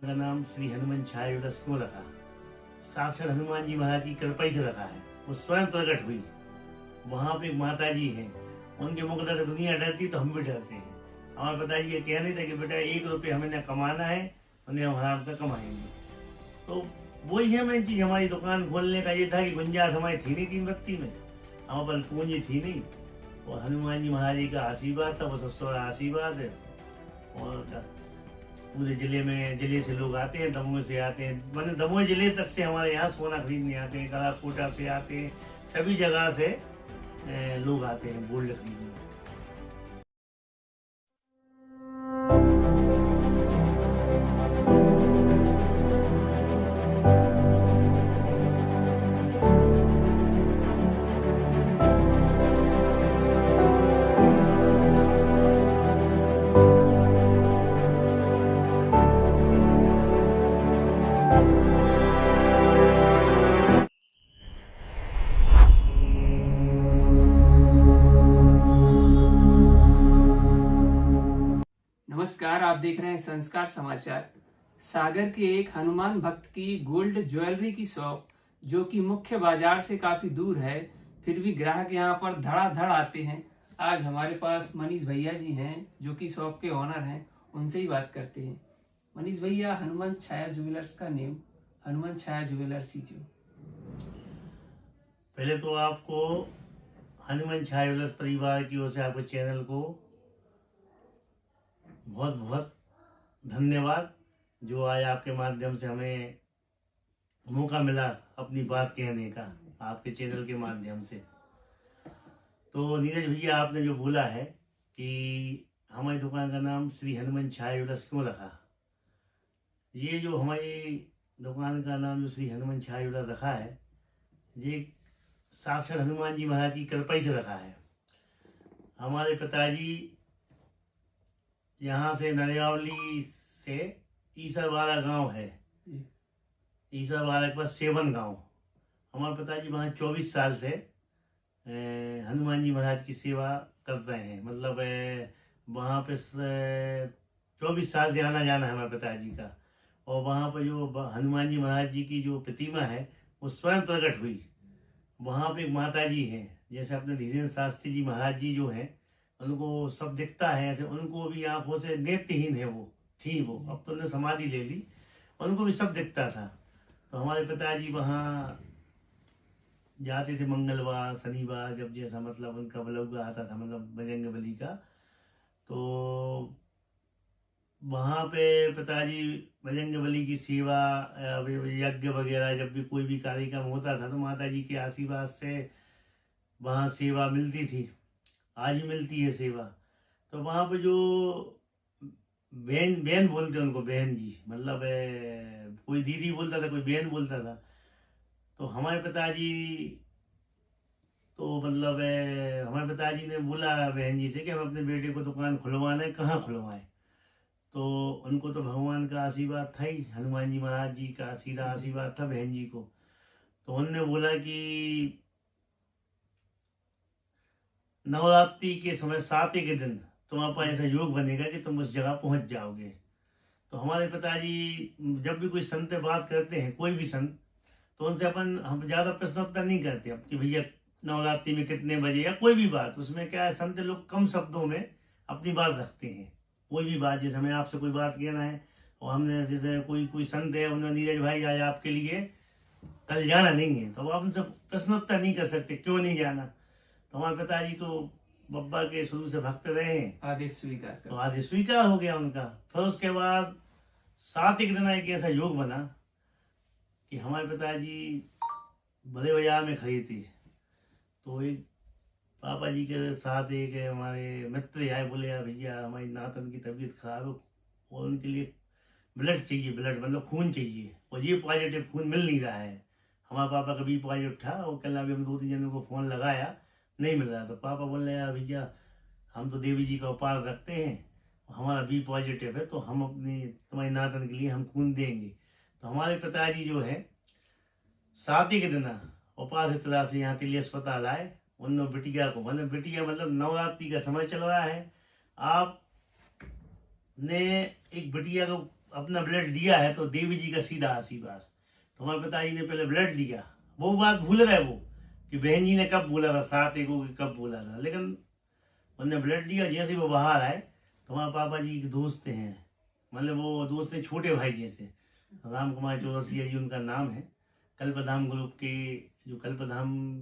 का नाम श्री हनुमान छाया व्रत क्यों रखा? साक्षात हनुमान जी महाराज की कृपा ही से रखा है। वो स्वयं प्रकट हुई। वहां पे एक माता जी हैं, उनके मुख से दुनिया डरती तो हम भी डरते हैं। हमारे पिताजी ये कह नहीं था कि बेटा 1 रुपये हमें न कमाना है उन्हें हम हराम से कमाएंगे। तो वही है मेन चीज। हमारी दुकान खोलने का ये था कि गुंजाइश हमारी थी नहीं 3 बत्ती में, हमारे पर पूंजी थी नहीं। और हनुमान जी महाराज जी का आशीर्वाद था, वो सबसे बड़ा आशीर्वाद है। और पूरे जिले से लोग आते हैं, दमोह से आते हैं, मतलब दमोह जिले तक से हमारे यहाँ सोना खरीदने आते हैं, कलाकोटा से आते हैं, सभी जगह से लोग आते हैं गोल्ड खरीदने। नमस्कार, आप देख रहे हैं संस्कार समाचार। सागर के एक हनुमान भक्त की गोल्ड ज्वेलरी की शॉप, जो कि मुख्य बाजार से काफी दूर है, फिर भी ग्राहक यहां पर धड़ाधड़ आते हैं। आज हमारे पास मनीष भैया जी हैं, जो कि शॉप के ओनर हैं। उनसे ही बात करते हैं। मनीष भैया, हनुमान छाया ज्वेलर्स का नेम हनुमान छाया ज्वेलर्स ही क्यों? पहले तो आपको हनुमान छाया ज्वेलर्स परिवार की ओर से आपके चैनल को बहुत बहुत धन्यवाद, जो आज आपके माध्यम से हमें मौका मिला अपनी बात कहने का, आपके चैनल के माध्यम से। तो नीरज भैया, आपने जो बोला है कि हमारी दुकान का नाम श्री हनुमान छाया ज्वेलर्स क्यों रखा, ये जो हमारी दुकान का नाम जो श्री हनुमान छाया ज्वेलर्स रखा है, ये साक्षात हनुमान जी महाराज की कृपा ही से रखा है। हमारे पिताजी यहाँ से नरियावली से ईसावाड़ा गांव है, ईसावाड़ा के पास सेवन गांव। हमारे पिताजी वहाँ 24 साल से हनुमान जी महाराज की सेवा कर रहे हैं। मतलब वहाँ पे 24 साल से आना जाना है हमारे पिताजी का। और वहाँ पर जो हनुमान जी महाराज जी की जो प्रतिमा है, वो स्वयं प्रकट हुई। वहाँ पे एक माता जी हैं, जैसे अपने धीरेन्द्र शास्त्री जी महाराज जी जो हैं, उनको सब दिखता है ऐसे, उनको भी आंखों से नेत्रहीन है वो थी। वो अब तो उन्होंने समाधि ले ली, उनको भी सब दिखता था। तो हमारे पिताजी वहाँ जाते थे मंगलवार शनिवार, जब जैसा मतलब उनका बलौगा आता था, मतलब बजरंग बली का। तो वहाँ पे पिताजी बजरंग बली की सेवा, यज्ञ वगैरह, जब भी कोई भी कार्यक्रम होता था तो माता जी के आशीर्वाद से वहाँ सेवा मिलती थी। आज भी मिलती है सेवा। तो वहाँ पे जो बहन बहन बोलते हैं उनको, बहन जी, मतलब कोई दीदी बोलता था, कोई बहन बोलता था। तो हमारे पिताजी तो मतलब हमारे पिताजी ने बोला बहन जी से कि हम अपने बेटे को दुकान खुलवाना है, कहाँ खुलवाएं। तो उनको तो भगवान का आशीर्वाद था ही, हनुमान जी महाराज जी का सीधा आशीर्वाद था बहन जी को। तो उन्होंने बोला कि नवरात्रि के समय 7 के दिन तुम्हारे पास ऐसा योग बनेगा कि तुम उस जगह पहुंच जाओगे। तो हमारे पिताजी जब भी कोई संत से बात करते हैं, कोई भी संत, तो उनसे हम ज्यादा प्रश्नोत्तर नहीं करते अब कि भैया नवरात्रि में कितने बजे, या कोई भी बात। उसमें क्या है, संत लोग कम शब्दों में अपनी बात रखते हैं। कोई भी बात, जैसे हमें आपसे कोई बात कहना है और हमने जैसे कोई संत है, उन्होंने नीरज भाई आज आपके लिए कल जाना नहीं है, तो आप उनसे प्रश्नोत्तर नहीं कर सकते क्यों नहीं जाना। तो हमारे पिताजी तो बब्बा के शुरू से भक्त रहे हैं, आदेश स्वीकार कर। तो आदेश स्वीकार हो गया उनका। फिर उसके बाद 7 एक दिन एक ऐसा योग बना कि हमारे पिताजी बड़े बाजार में खड़ी थी। तो एक पापा जी के साथ एक हमारे मित्र आए, बोले यार भैया हमारी नातन की तबीयत खराब है और उनके लिए ब्लड चाहिए, ब्लड मतलब खून चाहिए, और ये पॉजिटिव खून मिल नहीं रहा है। हमारे पापा का बी पॉजिटिव था, और कल अभी हम 2-3 जनों को फोन लगाया, नहीं मिल रहा। तो पापा बोल रहे यार भैया हम तो देवी जी का उपास रखते हैं, हमारा बी पॉजिटिव है, तो हम अपनी तुम्हारी नातन के लिए हम खून देंगे। तो हमारे पिताजी जो है 7 के दिन उपास इतना से यहाँ के लिए अस्पताल आए। उन बिटिया को, मतलब बिटिया मतलब नवरात्रि का समय चल रहा है, आप ने एक बिटिया को अपना ब्लड दिया है तो देवी जी का सीधा आशीर्वाद। तो हमारे पिताजी ने पहले ब्लड दिया, वो बात भूल गए वो कि बहन जी ने कब बोला था 7 की कब बोला था, लेकिन उन्होंने ब्लड दिया। जैसे ही वो बाहर आए तो हमारे पापा जी के दोस्त हैं, मतलब वो दोस्त हैं छोटे भाई जैसे, राम कुमार चौरसिया जी उनका नाम है। कल्पधाम ग्रुप के जो कल्पधाम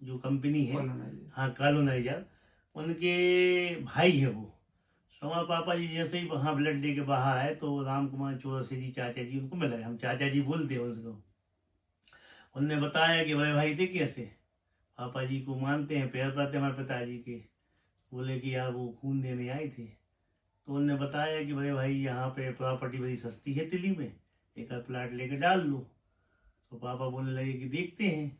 जो कंपनी है, हाँ कॉलोनाइजर, उनके भाई है वो। तो हमारे पापा जी जैसे ही वहाँ ब्लड दे के बाहर आए तो राम कुमार चौरसिया जी चाचा जी उनको मिल गए, हम चाचा जी बोलते हैं उसको। उनने बताया कि भाई भाई थे कैसे, पापा जी को मानते हैं, पैर पड़ते हमारे पिताजी के। बोले कि यार वो खून देने आए थे। तो उनने बताया कि भाई यहाँ पे प्रॉपर्टी बड़ी सस्ती है दिल्ली में, एक आध प्लाट लेके डाल लो। तो पापा बोलने लगे कि देखते हैं।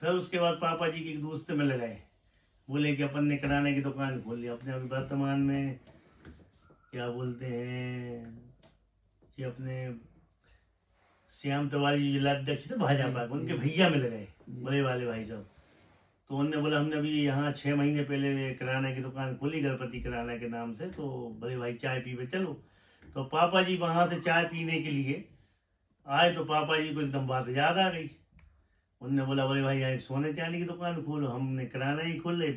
फिर उसके बाद पापा जी के एक दोस्त में लगाए, बोले कि अपन ने किराने की दुकान खोल ली अपने। अभी वर्तमान में क्या बोलते हैं कि अपने श्याम तिवारी जिलाध्यक्ष थे भाजपा के, उनके भैया मिल गए बड़े वाले भाई साहब। तो उनने बोला हमने अभी यहाँ 6 महीने पहले किराना की दुकान खोली गणपति किराना के नाम से, तो बड़े भाई चाय पीवे चलो। तो पापा जी वहां से चाय पीने के लिए आए तो पापा जी को एकदम बात याद आ गई। उनने बोला बड़े भाई यहाँ सोने चांदी की दुकान खोलो, हमने किराना ही खोल ले।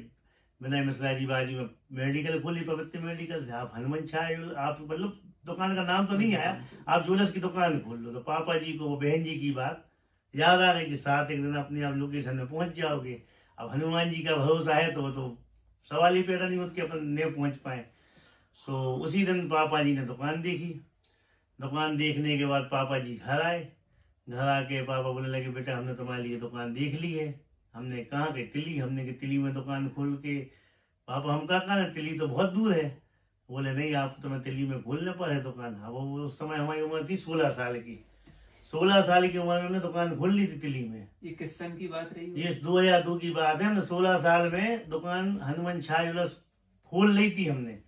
विनय मिश्रा जी बाजू में मेडिकल खोली, पवित्र मेडिकल। आप हनुमान छाए, आप मतलब दुकान का नाम तो नहीं आया, आप ज्वेलर्स की दुकान खोल लो। तो पापा जी को वो बहन जी की बात याद आ गई कि साथ एक दिन अपने आप लोकेशन में पहुंच जाओगे। अब हनुमान जी का भरोसा है तो वो तो सवाल ही पैदा नहीं होता कि अपन नहीं पहुंच पाए। सो उसी दिन पापा जी ने दुकान देखी। दुकान देखने के बाद पापा जी घर आए। घर आके पापा बोलने लगे बेटा हमने तुम्हारे लिए दुकान देख ली है। हमने कहा कि तिली, हमने कि तिली में दुकान खोल के। पापा हम कहा ना तिली तो बहुत दूर है। बोले नहीं आप तुम्हें दिल्ली में खोलने पर है दुकान। हाँ वो उस समय हमारी उम्र थी 16 साल की। 16 साल की उम्र में हमने दुकान खोल ली थी दिल्ली में। ये किस सन की बात रही? ये 2002 की बात है। हमने 16 साल में दुकान हनुमान छाया ज्वेलर्स खोल ली थी हमने।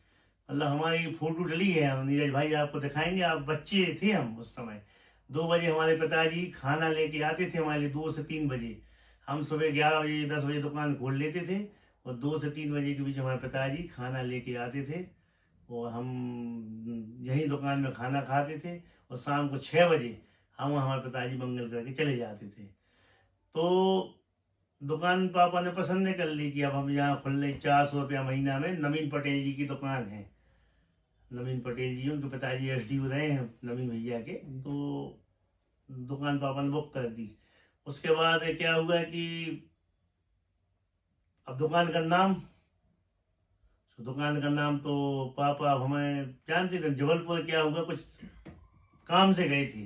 मतलब हमारी फोटो डली है, हम नीरज भाई आपको दिखाएंगे। आप बच्चे थे हम उस समय। 2 बजे हमारे पिताजी खाना लेके आते थे हमारे लिए, 2 से 3 बजे। हम सुबह 11 बजे 10 बजे दुकान खोल लेते थे और 2 से 3 बजे के बीच हमारे पिताजी खाना लेके आते थे और हम यहीं दुकान में खाना खाते थे। और शाम को 6 बजे हम हमारे पिताजी मंगल करके चले जाते थे। तो दुकान पापा ने पसंद कर ली कि अब हम यहाँ खुल रहे। 400 रुपया महीना में नवीन पटेल जी की दुकान है। नवीन पटेल जी उनके पिताजी SDO रहे हैं नवीन भैया के। तो दुकान पापा ने बुक कर दी। उसके बाद क्या हुआ कि अब दुकान का नाम तो पापा हमें जानते थे। जबलपुर क्या हुआ, कुछ काम से गए थे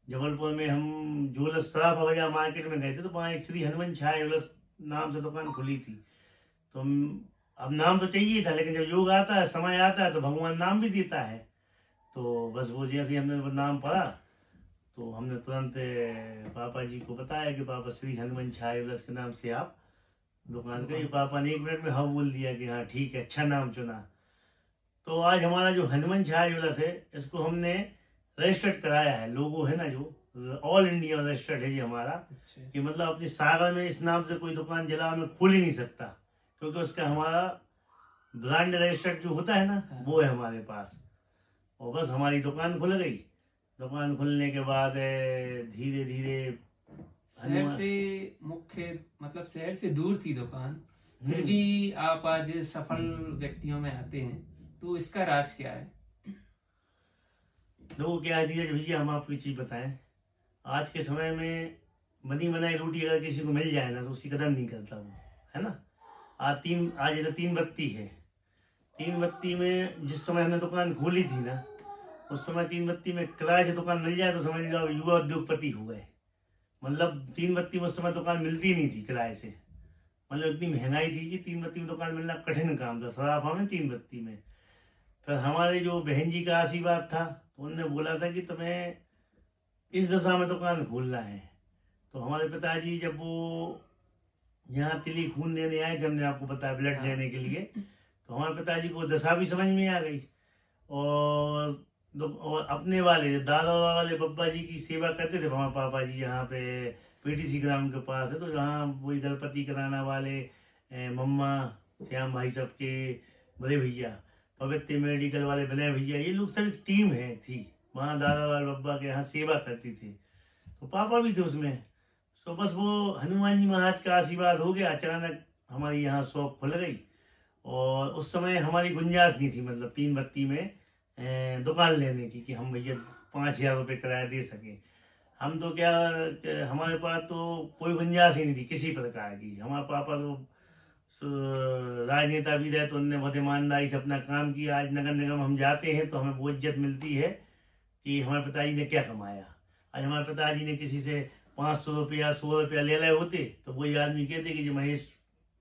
जबलपुर में। हम ज्वेलर्स सराफा बाजार मार्केट में गए थे तो वहाँ एक श्री हनुमान छाया ज्वेलर्स नाम से दुकान खुली थी। तो अब नाम तो चाहिए था, लेकिन जब योग आता है समय आता है तो भगवान नाम भी देता है। तो बस वो जैसे हमने वो नाम पढ़ा तो हमने तुरंत पापा जी को बताया कि पापा श्री हनुमान छाया ज्वेलर्स के नाम से आप दुकान करिए। पापा ने 1 मिनट में हाँ बोल दिया कि हाँ ठीक है, अच्छा नाम चुना। तो आज हमारा जो हनुमान छाया ज्वेलर्स है इसको हमने रजिस्टर्ड कराया है। लोगो है ना जो ऑल इंडिया रजिस्टर्ड है ये हमारा। कि मतलब अपने सागर में इस नाम से कोई दुकान जिला में खोल ही नहीं सकता, क्योंकि उसका हमारा ब्रांड रजिस्टर्ड जो होता है ना वो है हमारे पास। और बस हमारी दुकान खुल गई। दुकान खुलने के बाद धीरे धीरे शहर से मुख्य मतलब शहर से दूर थी दुकान, फिर भी आप आज सफल व्यक्तियों में आते हैं, तो इसका राज क्या है? देखो क्या है धीरज भैया, हम आपको चीज बताएं। आज के समय में बनी बनाई रोटी अगर किसी को मिल जाए ना तो उसकी कदर नहीं करता वो, है ना। आज इधर 3 बत्ती है। 3 बत्ती में जिस समय हमने दुकान खोली थी ना उस समय 3 बत्ती में किराए से दुकान मिल जाए तो समझ लो युवा उद्योगपति हो गए। मतलब 3 बत्ती में उस समय दुकान मिलती नहीं थी किराए से। मतलब इतनी महंगाई थी कि 3 बत्ती में दुकान मिलना कठिन काम था, सराफा में 3 बत्ती में। फिर हमारे जो बहन जी का आशीर्वाद था तो उन्होंने बोला था कि तुम्हें इस दशा में दुकान खोलना है। तो हमारे पिताजी जब वो यहाँ तिली खून देने आए थे, हमने आपको बताया ब्लड देने के लिए, तो हमारे पिताजी को दशा भी समझ में आ गई। और अपने वाले दादा वाले बब्बा जी की सेवा करते थे हमारे पापा जी यहाँ पे PTC ग्राउंड के पास है। तो जहाँ वही गणपति कराना वाले मम्मा श्याम भाई सबके बड़े भैया, पवित्र मेडिकल वाले विनय भैया, ये लोग सभी टीम है थी वहाँ दादा लाल बब्बा के यहाँ सेवा करती थी। तो पापा भी थे उसमें। तो बस वो हनुमान जी महाराज का आशीर्वाद हो गया, अचानक हमारी यहाँ शॉप खुल गई। और उस समय हमारी गुंजाइश नहीं थी, मतलब 3 बत्ती में दुकान लेने की कि हम भैया 5,000 रुपये किराया दे सकें। हम तो क्या, हमारे पास तो कोई गुंजाइश ही नहीं थी किसी प्रकार की। हमारे पापा तो राजनेता भी रहे, तो उनने बहुत ईमानदारी से अपना काम किया। आज नगर निगम हम जाते हैं तो हमें वो इज्जत मिलती है कि हमारे पिताजी ने क्या कमाया। आज हमारे पिताजी ने किसी से 500 रुपया 100 रुपया ले लाए होते तो वही आदमी कहते कि जो महेश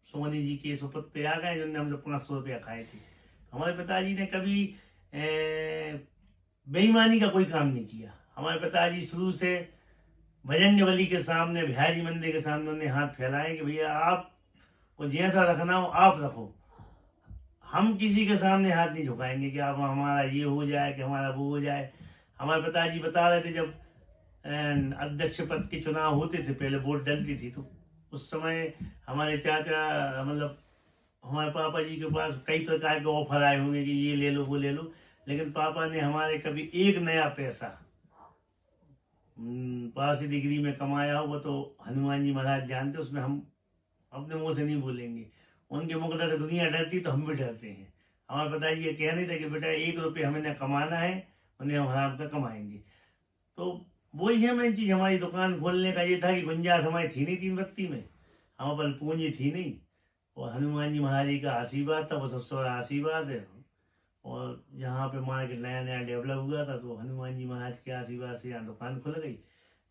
सोनी जी के सुपुत्र आ गए जिन्होंने हमसे 500 रुपया खाए थे। हमारे पिताजी ने कभी बेईमानी का कोई काम नहीं किया। हमारे पिताजी शुरू से भजंग बली के सामने, बिहारी मंदिर के सामने उन्हें हाथ फैलाए कि भैया आपको जैसा रखना हो आप रखो, हम किसी के सामने हाथ नहीं झुकाएंगे कि आप हमारा ये हो जाए कि हमारा वो हो जाए। हमारे पिताजी बता रहे थे जब अध्यक्ष पद के चुनाव होते थे, पहले वोट डलती थी, तो उस समय हमारे चाचा, मतलब हमारे पापा जी के पास कई प्रकार के ऑफर आए होंगे कि ये ले लो वो ले लो, लेकिन पापा ने हमारे कभी एक नया पैसा पास डिग्री में कमाया हो वो तो हनुमान जी महाराज जानते, उसमें हम अपने मुंह से नहीं बोलेंगे। उनके मुकदर से दुनिया डरती तो हम भी डरते हैं। हमारे पिताजी ये कह नहीं था कि बेटा 1 रुपये हमें न कमाना है, उन्हें हम हराम का कमाएंगे। तो वही है मेन चीज़। हमारी दुकान खोलने का ये था कि गुंजाइश हमारी थी नहीं 3 बत्ती में, हमारे पर पूंजी थी नहीं, और हनुमान जी महाराज जी का आशीर्वाद था, वो सबसे बड़ा आशीर्वाद है। और यहाँ पे मार्केट नया नया डेवलप हुआ था तो हनुमान जी महाराज के आशीर्वाद से यहाँ दुकान खुल गई।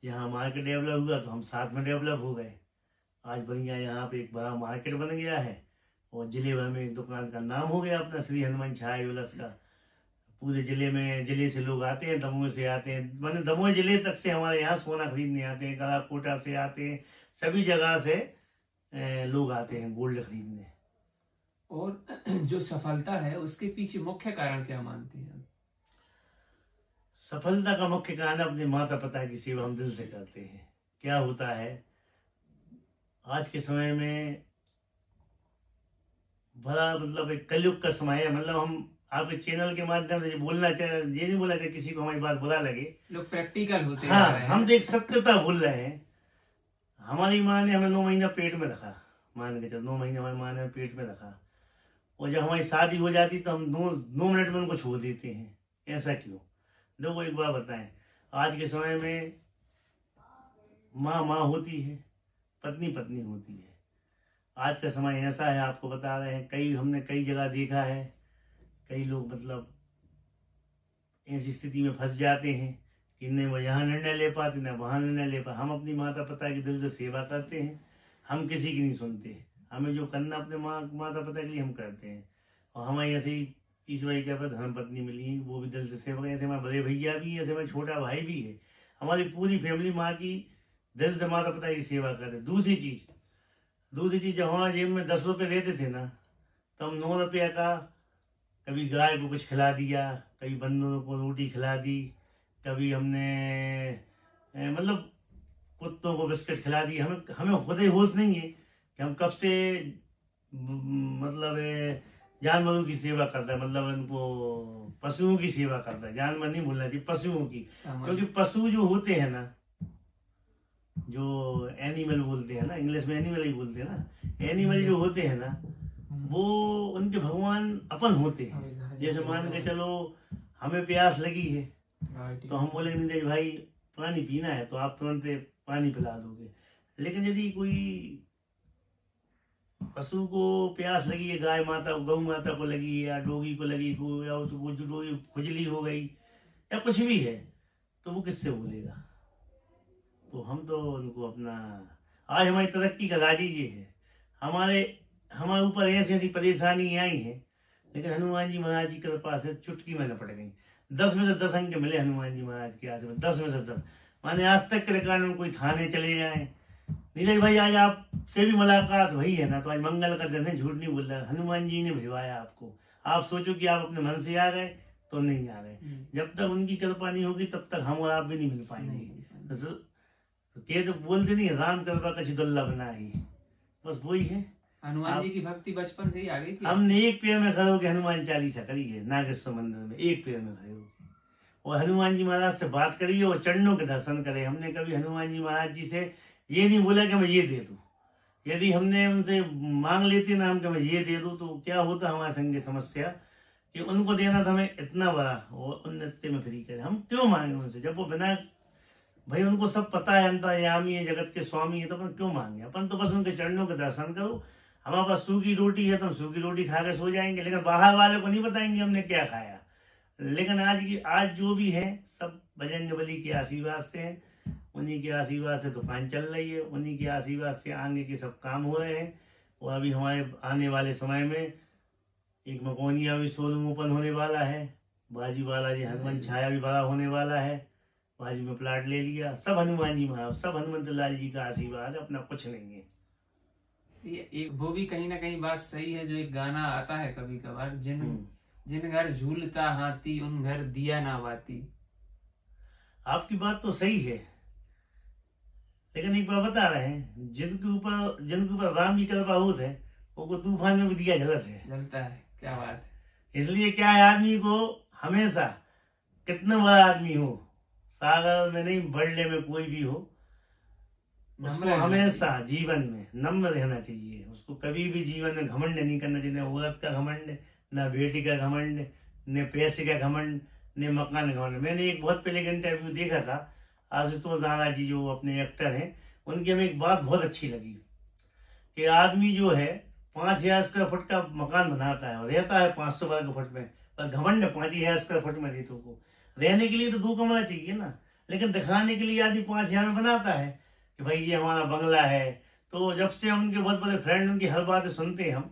यहाँ मार्केट डेवलप हुआ तो हम साथ में डेवलप हो गए। आज बढ़िया यहाँ पे एक बड़ा मार्केट बन गया है और जिले भर में एक दुकान का नाम हो गया अपना, श्री हनुमान छाया ज्वेलर्स का। पूरे जिले में, जिले से लोग आते हैं, दमोह से आते हैं, मैंने दमोह जिले तक से हमारे यहाँ सोना खरीदने आते हैं, गला कोटा से आते हैं, सभी जगह से लोग आते हैं गोल्ड खरीदने। और जो सफलता है उसके पीछे मुख्य कारण क्या मानते हैं? सफलता का मुख्य कारण अपने माता पिता की सेवा हम दिल से करते हैं। क्या होता है आज के समय में बड़ा, मतलब एक कलयुग का समय है। मतलब हम आपके चैनल के माध्यम से बोलना चाहे, ये नहीं बोला चाहे किसी को हमारी बात बुरा लगे, लोग प्रैक्टिकल होते हाँ, जा रहे हैं। हम तो एक सत्यता बोल रहे हैं। हमारी माँ ने हमें 9 महीना पेट में रखा, मान के चलो 9 महीने हमारी माँ ने हमें पेट में रखा, और जब हमारी शादी हो जाती तो हम 9 मिनट में उनको छोड़ देते हैं। ऐसा क्यों? लोगों एक बार बताएं, आज के समय में माँ माँ होती है, पत्नी पत्नी होती है। आज का समय ऐसा है, आपको बता रहे हैं, हमने कई जगह देखा है, कई लोग मतलब ऐसी स्थिति में फंस जाते हैं कि न वो यहाँ निर्णय ले पाते न वहाँ निर्णय ले पाते। हम अपनी माता पिता की दिल से सेवा करते हैं, हम किसी की नहीं सुनते। हमें जो करना अपने माता पिता के लिए हम करते हैं। और हमारे ऐसे ही ईश्वरी के पर धर्म पत्नी मिली, वो भी दिल से सेवा करते। हमारे बड़े भैया भी है, ऐसे हमारे छोटा भाई भी है, हमारी पूरी फैमिली माँ की दिल से माता पिता की सेवा करते। दूसरी चीज़ जब हमारे जेब में 10 रुपये देते थे ना, तो हम 9 रुपये का कभी गाय को कुछ खिला दिया, कभी बंदरों को रोटी खिला दी, कभी हमने मतलब कुत्तों को बिस्किट खिला दी। हमें खुद ही होश नहीं है कि हम कब से मतलब जानवरों की सेवा करता है, मतलब उनको पशुओं की सेवा करता है। जानवर नहीं बोलना चाहिए, पशुओं की, क्योंकि पशु जो होते हैं ना, जो एनिमल बोलते हैं ना, इंग्लिश में एनिमल ही बोलते हैं ना, एनिमल जो होते हैं ना वो उनके भगवान अपन होते हैं। जैसे मान के चलो हमें प्यास लगी है तो हम बोलेंगे नहीं भाई पानी पीना है तो आप तुरंत पानी पिला दोगे। लेकिन यदि कोई पशु को प्यास लगी है, गाय माता गौ माता को लगी है, या डोगी को लगी को, या उसको डोगी खुजली हो गई या कुछ भी है, तो वो किससे बोलेगा? तो हम तो उनको अपना, आज हमारी तरक्की का राज ये है। हमारे ऊपर ऐसी ऐसी परेशानी आई है, लेकिन हनुमान जी महाराज की कृपा से चुटकी में निपट गई। 10 में से 10 अंक मिले हनुमान जी महाराज के हाथ में, 10 में से 10। माने आज तक के रिकॉर्ड में कोई थाने चले जाए, नीरज भाई आज आपसे भी मुलाकात हुई है ना, तो आज मंगल का दिन है, झूठ नहीं बोल रहा, हनुमान जी ने भिजवाया आपको। आप सोचो कि आप अपने मन से आ गए तो नहीं आ गए। जब तक उनकी कृपा नहीं होगी तब तक हम और आप भी नहीं मिल पाएंगे। तो बोलते नहीं राम कृपा कछ दुर्लभ नाही, बस वही है। हनुमान जी की भक्ति बचपन से ही आ गई थी। हमने एक पैर में खड़े होकर हनुमान चालीसा करी है नागेश्वर मंदिर में, एक पैर में खड़े होकर, और हनुमान जी महाराज से बात करी और चरणों के दर्शन करे। हमने कभी हनुमान जी महाराज जी से ये नहीं बोला कि मैं ये दे दूं। यदि हमने उनसे मांग लेते ना हम कि मैं ये दे दूं, तो क्या होता हमारे संग समस्या कि उनको देना था हमें इतना बड़ा, वो उन्नति में फ्री करे। हम क्यों मांगे उनसे जब वो बिना, भाई उनको सब पता है, अंतर्यामी है, जगत के स्वामी है, तो अपन क्यों मांगे। अपन तो बस उनके चरणों के दर्शन करो। हमारे पास सूखी रोटी है तो हम सूखी रोटी खा के सो जाएंगे, लेकिन बाहर वाले को नहीं बताएंगे हमने क्या खाया। लेकिन आज जो भी है सब बजरंग बली के आशीर्वाद से है, उन्हीं के आशीर्वाद से दुकान चल रही है, उन्हीं के आशीर्वाद से आगे के सब काम हो रहे हैं। और अभी हमारे आने वाले समय में एक मकोनिया भी शोरूम ओपन होने वाला है, बाजी वाला जी हनुमान छाया भी बड़ा होने वाला है, बाजी में प्लाट ले लिया। सब हनुमान जी महाराज, सब हनुमंत लाल जी का आशीर्वाद है, अपना कुछ नहीं है। ये एक वो भी कहीं ना कहीं बात सही है, जो एक गाना आता है कभी कभार, जिन घर झूलता हाथी उन घर दिया ना बाती। आपकी बात तो सही है, लेकिन एक बार बता रहे हैं, जिनके ऊपर राम जी कृपा होत है उनको तूफान में भी दिया जलता है। क्या बात है। इसलिए क्या है, आदमी को हमेशा कितना बड़ा आदमी हो, सागर में नहीं बड़ले में कोई भी हो, उसको हमेशा जीवन में नम्र रहना चाहिए। उसको कभी भी जीवन में घमंड नहीं करना चाहिए, न औरत का घमंड, न बेटी का घमंड, न पैसे का घमंड, न मकान का घमंड। मैंने एक बहुत पहले का इंटरव्यू देखा था, आशुतोष राणा जी जो अपने एक्टर हैं, उनकी हमें एक बात बहुत अच्छी लगी कि आदमी जो है 5,000 स्क्वायर फुट का मकान बनाता है और रहता है 500 वर्ग फुट में, पर घमंड 5,000 स्क्वायर फुट में रहते को। रहने के लिए तो 2 कमरा चाहिए ना, लेकिन दिखाने के लिए आदमी 5,000 में बनाता है कि भाई ये हमारा बंगला है। तो जब से हम उनके बहुत बड़े फ्रेंड, उनकी हर बात सुनते हैं हम,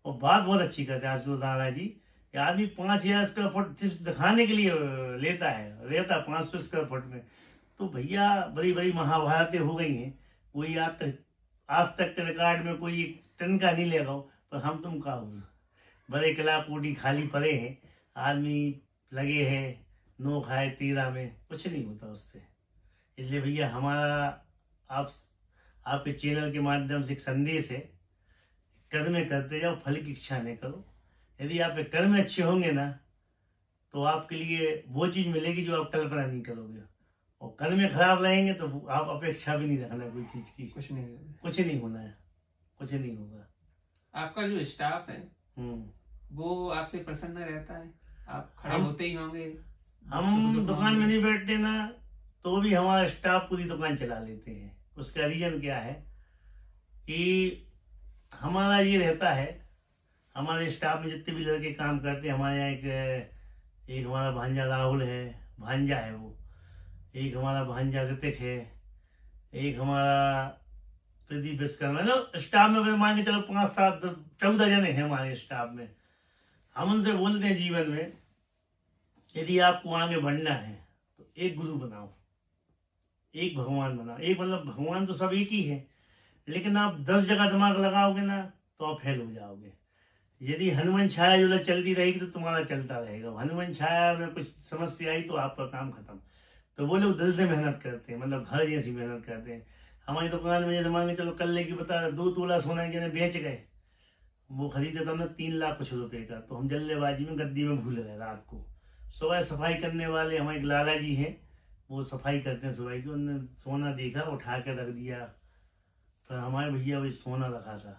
और बात बहुत अच्छी करते हैं आशुतोष राणा जी कि आदमी 5,000 स्क्वायर फुट दिखाने के लिए लेता है, रहता 500 स्क्वायर फुट में। तो भैया बड़ी बड़ी महाभारतें हो गई हैं, कोई आज तक के रिकॉर्ड में कोई तिनका नहीं लेगा, पर हम तुम का हो बड़े किला कोटी खाली पड़े हैं, आदमी लगे हैं 9 खाए 13 में, कुछ नहीं होता उससे। इसलिए भैया हमारा आपके चैनल के माध्यम से एक संदेश है, कर्म करते जाओ, फल की इच्छा नहीं करो। यदि आपके कर्म अच्छे होंगे ना, तो आपके लिए वो चीज मिलेगी जो आप कल्पना नहीं करोगे, और कर्म खराब रहेंगे तो आप अपेक्षा भी नहीं रखना कोई चीज की, कुछ नहीं होना है, कुछ नहीं होगा। आपका जो स्टाफ है वो आपसे प्रसन्न रहता है? आप खड़े होते ही होंगे। हम दुकान में नहीं बैठते ना, तो भी हमारा स्टाफ पूरी दुकान चला लेते हैं। उसका रीजन क्या है कि हमारा ये रहता है, हमारे स्टाफ में जितने भी लड़के काम करते हैं, हमारे यहाँ एक हमारा भांजा राहुल है, भांजा है वो, एक हमारा भांजा ऋतिक है, एक हमारा प्रदीप विश्वकर्मा, मतलब स्टाफ में मान के चलो 5, 7, 14 जने हैं हमारे स्टाफ में। हम उनसे बोलते हैं जीवन में यदि आपको आगे बढ़ना है तो एक गुरु बनाओ, एक भगवान बनाओ। एक मतलब भगवान तो सब एक ही है, लेकिन आप 10 जगह दिमाग लगाओगे ना तो आप फेल हो जाओगे। यदि हनुमान छाया जो चलती रहेगी तो तुम्हारा चलता रहेगा, हनुमान छाया में कुछ समस्या आई तो आपका काम खत्म। तो वो लोग दिल से मेहनत करते हैं, मतलब घर जैसी मेहनत करते हैं। हमारी दुकान में जैसे मान के चलो कल की बता 2 तोला सोना जने बेच गए, वो खरीदे तो हमने 3 लाख कुछ रुपए का, तो हम जल्दबाजी में गद्दी में भूल गए। रात को सुबह सफाई करने वाले हमारे एक लाला जी हैं, वो सफाई करते हैं सुबह की, उन्होंने सोना देखा उठा के रख दिया। फिर हमारे भैया वही सोना रखा था,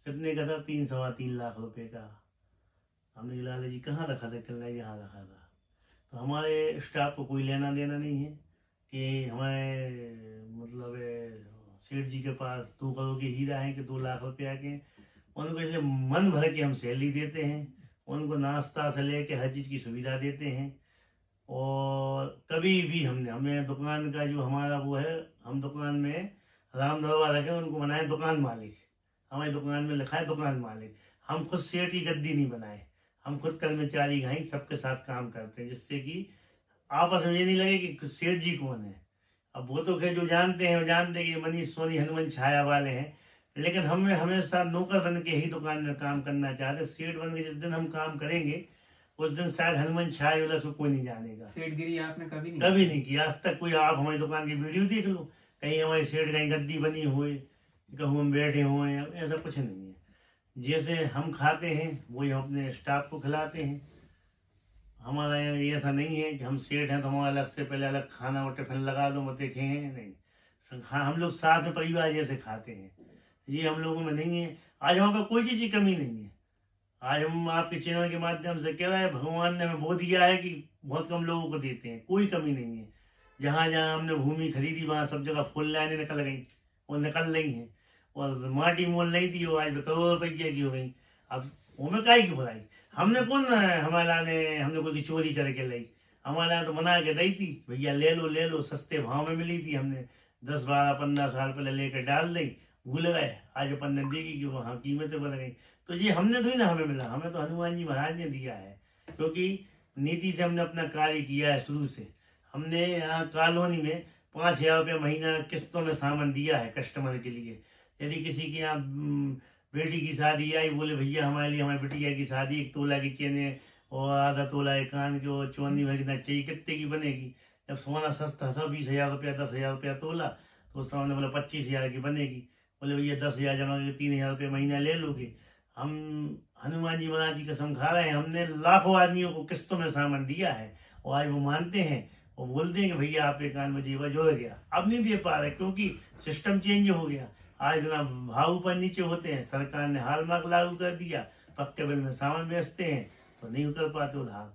कितने का था, 3 सवा 3 लाख रुपए का। हमने लाला जी कहाँ रखा था, कल यहाँ रखा था। तो हमारे स्टाफ को कोई लेना देना नहीं है कि हमारे मतलब सेठ जी के पास 2 करोड़ के हीरा है कि 2 लाख रुपया के। उनको इसलिए मन भर के हम सैलरी देते हैं, उनको नाश्ता से लेके हर चीज़ की सुविधा देते हैं। और कभी भी हमें दुकान का जो हमारा वो है, हम दुकान में राम दरबार रखे, उनको बनाए दुकान मालिक। हमारी दुकान में लिखा है दुकान मालिक। हम खुद सेठ की गद्दी नहीं बनाए, हम खुद कर्मचारी घाई सबके साथ काम करते हैं, जिससे कि आपस में ये नहीं लगे कि सेठ जी कौन है। अब वो तो खैर जो जानते हैं वो जानते हैं कि मनीष सोनी हनुमान छाया वाले हैं, लेकिन हमें हमेशा नौकर बन के ही दुकान में काम करना चाहते। सेठ बन के जिस दिन हम काम करेंगे उस दिन शायद हनुमान छाया वाला से कोई नहीं जानेगा। सेठगिरी आपने कभी नहीं की आज तक। कोई आप हमारी दुकान की वीडियो देख लो, कहीं हमारी सेठ कहीं गद्दी बनी हुई, कहूँ हम बैठे हुए, ऐसा कुछ नहीं है। जैसे हम खाते हैं वही हम अपने स्टाफ को खिलाते हैं। हमारा ये ऐसा नहीं है कि हम सेठ हैं तो हम अलग से पहले अलग खाना और टिफिन लगा दो, मत देखे हैं नहीं। हाँ, हम लोग साथ में परिवार जैसे खाते हैं, ये हम लोगों में नहीं है। आज हमारे पास कोई चीज़ की कमी नहीं है। आज हम आपके चैनल के माध्यम से कह रहे हैं, भगवान ने हमें वो दिया है कि बहुत कम लोगों को देते हैं, कोई कमी नहीं है। जहाँ जहाँ हमने भूमि खरीदी वहाँ सब जगह फूल लाइनें निकल गई, वो निकल रही हैं। और माटी मोल नहीं थी, वो आज करोड़ों रुपये की हो गई। अब हमें काहे की बुराई, हमने कौन हमारा ने हमने कोई चोरी करके लाई। हमारा तो बना के दी थी, भैया ले लो, सस्ते भाव में मिली थी। हमने 10 12 15 साल पहले लेकर डाल दी, भूल गए। आज अपन ने देखी कि वहाँ कीमतें बढ़ गई। तो ये हमने थोड़ी ना हमें मिला, हमें तो हनुमान जी महाराज ने दिया है, क्योंकि नीति से हमने अपना कार्य किया है शुरू से। हमने यहाँ कॉलोनी में 5,000 रुपये महीना किस्तों में सामान दिया है कस्टमर के लिए। यदि किसी के यहाँ बेटी की शादी आई, बोले भैया हमारे लिए हमारी बेटिया की शादी 1 तोला की चेन है और आधा तोला एक कान के और चौनी भरना चाहिए, कितने की बनेगी। जब सोना सस्ता था 20,000 रुपया 10,000 रुपया तोला, तो उस समय बोला 25,000 की बनेगी। बोले भैया 10,000 जमा करके 3,000 रुपये महीना ले लोगे। हम हनुमान जी महाराज की कसम खा रहे हैं, हमने लाखों आदमियों को किस्तों में सामान दिया है और आज वो मानते हैं और बोलते हैं कि भैया आप एक कान में जेवर जोड़ गया। अब नहीं दे पा रहे क्योंकि सिस्टम चेंज हो गया। आज इतना भाव ऊपर नीचे होते हैं, सरकार ने हॉलमार्क लागू कर दिया, पक्के बिल में सामान बेचते हैं तो नहीं कर पाते उधार।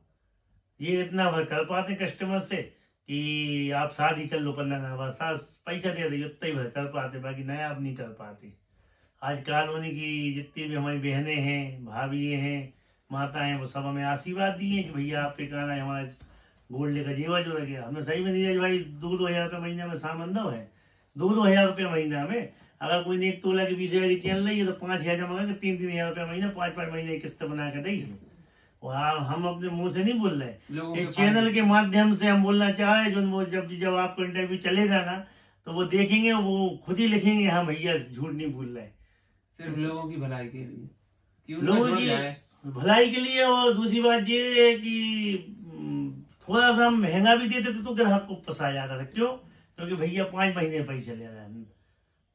ये इतना भर कर पाते कस्टमर से कि आप शादी कर लो 15 पैसा दे दो, उतना ही भर कर पाते, बाकी नया आप नहीं कर पाते। आज कॉलोनी की जितनी भी हमारी बहनें हैं, भाभी हैं, माता हैं, वो सब हमें आशीर्वाद दिए कि भैया आपके कारण हमारा गोल्ड का जेवर जो रह गया। हमें सही में नीरज भाई 2-2 हज़ार रुपये महीने में सामान दो है, 2-2 हज़ार रुपये महीना में। अगर कोई ने 1 तोला की 20,000 की चैन ली है तो 5,000 जमा करके 3-3 हज़ार रुपये महीना 5-5 महीने की किस्त बना के दी है। और हम अपने मुंह से नहीं बोल रहे, एक चैनल के माध्यम से हम बोलना चाह रहे हैं। जो वो जब आपको इंटरव्यू चलेगा ना तो वो देखेंगे, वो खुद ही लिखेंगे हाँ भैया झूठ नहीं बोल रहे। सिर्फ लोगों की भलाई के लिए, कि लोगों की भलाई के लिए। और दूसरी बात ये है कि थोड़ा सा हम महंगा भी देते थे तो ग्राहक को फंसा जाता था। क्यों? क्योंकि भैया 5 महीने पैसे ले रहे हैं।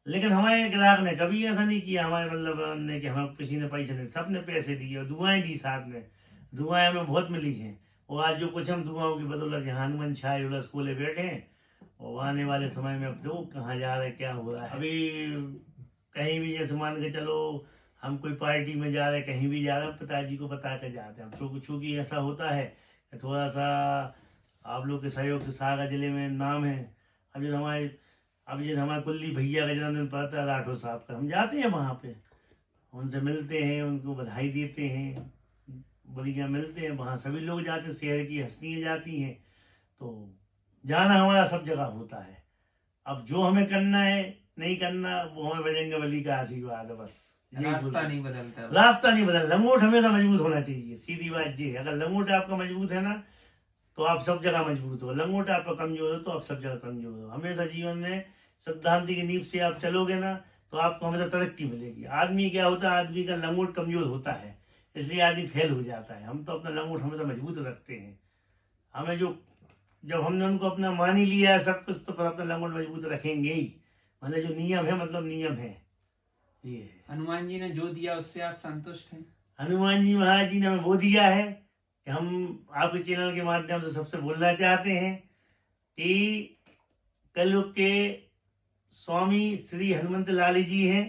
लेकिन हमारे ग्राहक ने कभी ऐसा नहीं किया हमारे मतलब ने कि हमें किसी ने पैसे नहीं, सबने पैसे दिए और दुआएं दी साथ में। दुआएं हमें बहुत मिली हैं और आज जो कुछ हम दुआओं की बदौलत यहाँ हनुमान छाए उलस खोले बैठे हैं। और आने वाले समय में अब दो कहाँ जा रहे क्या हो रहा है। अभी कहीं भी जैसे मान के चलो हम कोई पार्टी में जा रहे, कहीं भी जा रहे, पिताजी को बता कर जाते हैं। चूंकि ऐसा होता है कि थोड़ा सा आप लोग के सहयोग से सागर जिले में नाम है। अब जैसे हमारे कुल्ली भैया का जन्मदिन पड़ता है राठौर साहब का, हम जाते हैं वहाँ पे, उनसे मिलते हैं, उनको बधाई देते हैं, बलियाँ मिलते हैं। वहाँ सभी लोग जाते हैं, शहर की हस्तियाँ जाती हैं, तो जाना हमारा सब जगह होता है। अब जो हमें करना है नहीं करना वो हमें बजरंग बली का आशीर्वाद है, बस। रास्ता नहीं बदलता, रास्ता नहीं बदल। लंगोट हमेशा मजबूत होना चाहिए, सीधी बात ये है। अगर लंगोट आपका मजबूत है ना तो आप सब जगह मजबूत हो। लंगोट आपका कमजोर हो तो आप सब जगह कमजोर हो। हमेशा जीवन में सिद्धांत की नींव से आप चलोगे ना तो आपको हमेशा तरक्की मिलेगी। आदमी क्या होता है, आदमी का लंगोट कमजोर होता है, इसलिए आदमी फेल हो जाता है। हम तो अपना लंगोट हमेशा मजबूत रखते हैं। हमें जब हमने उनको अपना मान ही लिया है सब कुछ, तो फिर अपना लंगोट मजबूत रखेंगे ही। मतलब जो नियम है, मतलब नियम है ये। हनुमान जी ने जो दिया उससे आप संतुष्ट हैं? हनुमान जी महाराज जी ने हमें वो दिया है कि हम आपके चैनल के माध्यम से सबसे बोलना चाहते हैं कि कलयुग के स्वामी श्री हनुमंत लाल जी हैं।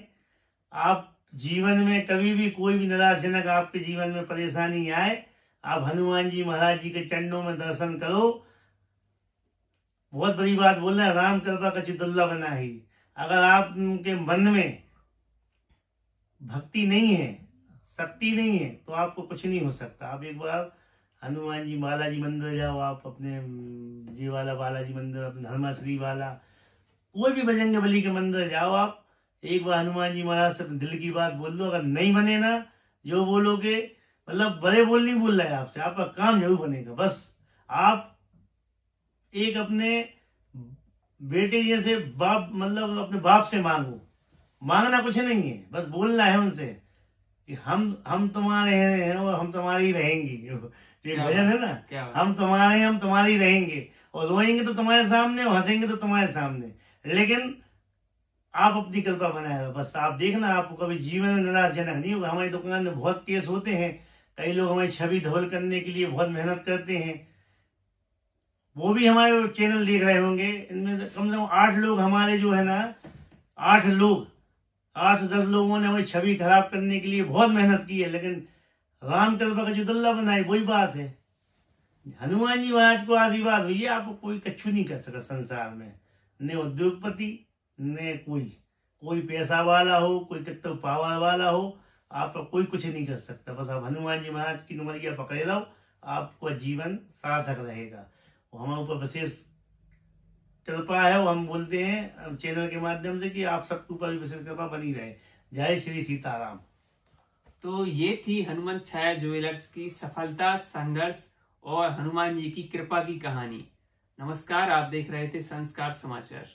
आप जीवन में कभी भी कोई भी निराशजनक आपके जीवन में परेशानी आए, आप हनुमान जी महाराज जी के चरणों में दर्शन करो। बहुत बड़ी बात बोल रहे हैं, राम कृपा कछि दुर्लभ नाही। अगर आपके मन में भक्ति नहीं है, शक्ति नहीं है, तो आपको कुछ नहीं हो सकता। आप एक बार हनुमान जी बालाजी मंदिर जाओ, आप अपने ये वाला बालाजी मंदिर, अपने धर्माश्री वाला, कोई भी बजरंग बली के मंदिर जाओ, आप एक बार हनुमान जी महाराज से दिल की बात बोल दो। अगर नहीं बने ना जो बोलोगे, मतलब बड़े बोल नहीं बोल रहे हैं आपसे, आपका काम जरूर बनेगा। बस आप एक अपने बेटे जैसे बाप, मतलब अपने बाप से मांगो। मांगना कुछ नहीं है, बस बोलना है उनसे कि हम तुम्हारे हैं और हम तुम्हारे ही रहेंगे। ये भजन है ना, हम तुम्हारे हैं, हम तुम्हारे ही रहेंगे। और रोएंगे तो तुम्हारे सामने और हंसेंगे तो तुम्हारे सामने। लेकिन आप अपनी कृपा बनाए रहो, बस आप देखना आपको कभी जीवन में निराशजनक नहीं होगा। हमारी दुकान में बहुत केस होते हैं, कई लोग हमारी छवि धवल करने के लिए बहुत मेहनत करते हैं, वो भी हमारे चैनल देख रहे होंगे। इनमें कम से कम 8 लोग हमारे जो है ना, 8 लोग, 8 से 10 लोगों ने हमारी छवि खराब करने के लिए बहुत मेहनत की है, लेकिन राम कृपा का जो दल्ला बनाई वही बात है। हनुमान जी महाराज को आशीर्वाद हुई है, आपको कोई कछु नहीं कर सका संसार में, न उद्योगपति न कोई पैसा वाला हो, कोई कितना पावर वाला हो, आपका कोई कुछ नहीं कर सकता। बस आप हनुमान जी महाराज की नुमरिया पकड़े रहो, आपका जीवन सार्थक रहेगा। वो हमारे ऊपर विशेष कृपा है, वो हम बोलते हैं चैनल के माध्यम से कि आप सबके ऊपर विशेष कृपा बनी रहे। जय श्री सीताराम। तो ये थी हनुमान छाया ज्वेलर्स की सफलता, संघर्ष और हनुमान जी की कृपा की कहानी। नमस्कार, आप देख रहे थे संस्कार समाचार।